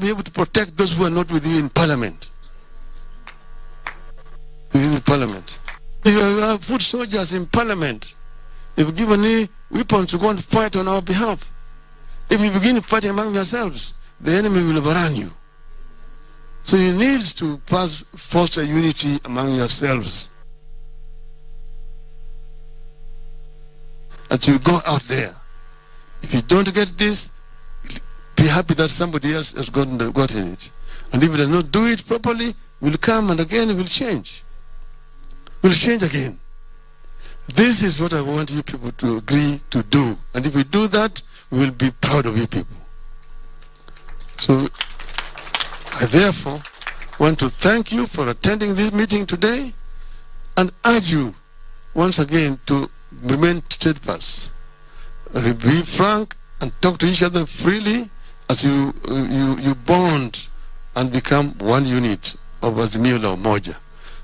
be able to protect those who are not with you in parliament. Within parliament. If you have put soldiers in parliament, if you give any weapons to go and fight on our behalf, if you begin fighting among yourselves, the enemy will overrun you. So you need to foster unity among yourselves. And you go out there. If you don't get this, be happy that somebody else has gotten it. And if you do not do it properly, we'll come and again it will change. We'll change again. This is what I want you people to agree to do. And if we do that, we will be proud of you people. So I therefore want to thank you for attending this meeting today and urge you once again to remain steadfast. Be frank and talk to each other freely as you bond and become one unit of Azimio la Umoja.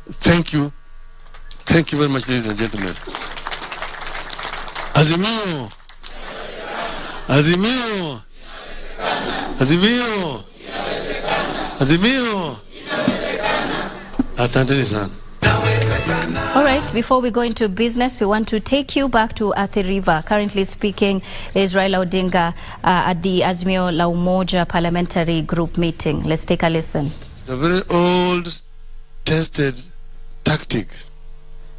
Thank you. Thank you very much, ladies and gentlemen. Azimio. Azimio. Azimio. Azimio. Asanteni sana. All right, before we go into business, we want to take you back to Athi River. Currently speaking is Raila Odinga at the Azimio la Umoja parliamentary group meeting. Let's take a listen. It's a very old, tested tactic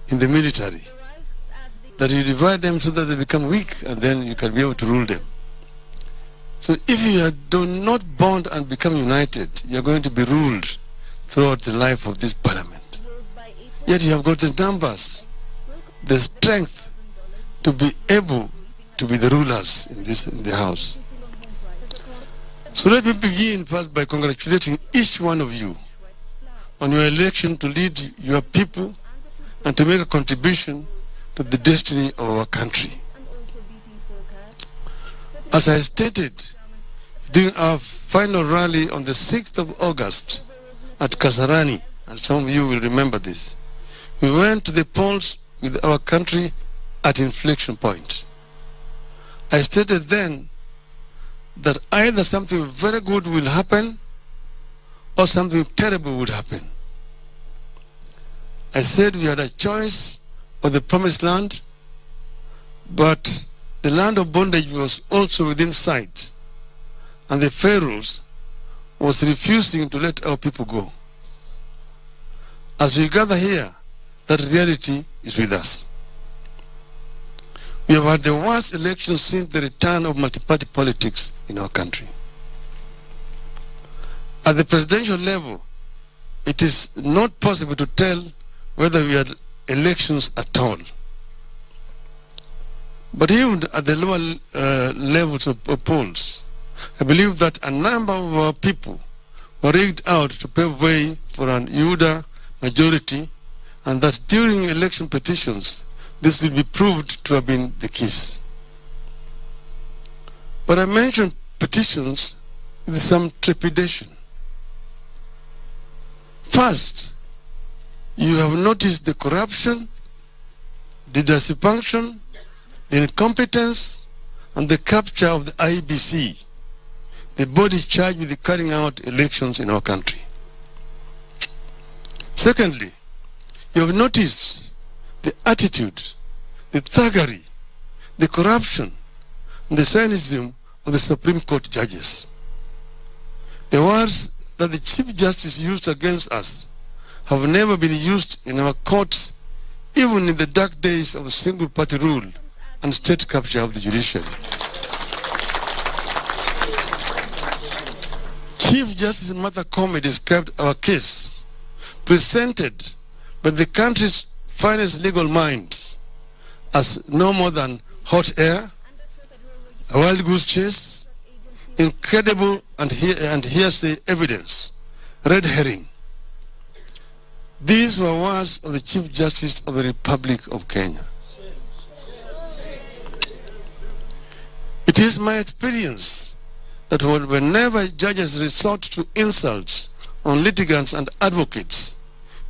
in the military that you divide them so that they become weak and then you can be able to rule them. So if you do not bond and become united, you're going to be ruled throughout the life of this parliament. Yet you have got the numbers, the strength to be able to be the rulers in the house. So let me begin first by congratulating each one of you on your election to lead your people and to make a contribution to the destiny of our country. As I stated during our final rally on the 6th of August at Kasarani, and some of you will remember this, we went to the polls with our country at inflection point. I stated then that either something very good will happen or something terrible would happen. I said we had a choice of the promised land, but the land of bondage was also within sight, and the pharaohs was refusing to let our people go. As we gather here, that reality is with us. We have had the worst election since the return of multi-party politics in our country. At the presidential level, it is not possible to tell whether we had elections at all. But even at the lower levels of polls, I believe that a number of our people were rigged out to pave way for an UDA majority, and that during election petitions, this will be proved to have been the case. But I mentioned petitions with some trepidation. First, you have noticed the corruption, the dysfunction, the incompetence, and the capture of the IEBC, the body charged with carrying out elections in our country. Secondly, you have noticed the attitude, the thuggery, the corruption, and the cynicism of the Supreme Court judges. The words that the Chief Justice used against us have never been used in our courts, even in the dark days of single-party rule and state capture of the judiciary. Chief Justice Martha KOOME described our case, presented by the country's finest legal minds, as no more than hot air, a wild goose chase, incredible and hearsay evidence, red herring. These were words of the Chief Justice of the Republic of Kenya. It is my experience that whenever judges resort to insults on litigants and advocates,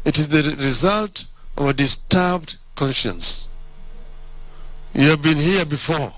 it is the result of a disturbed conscience. You have been here before.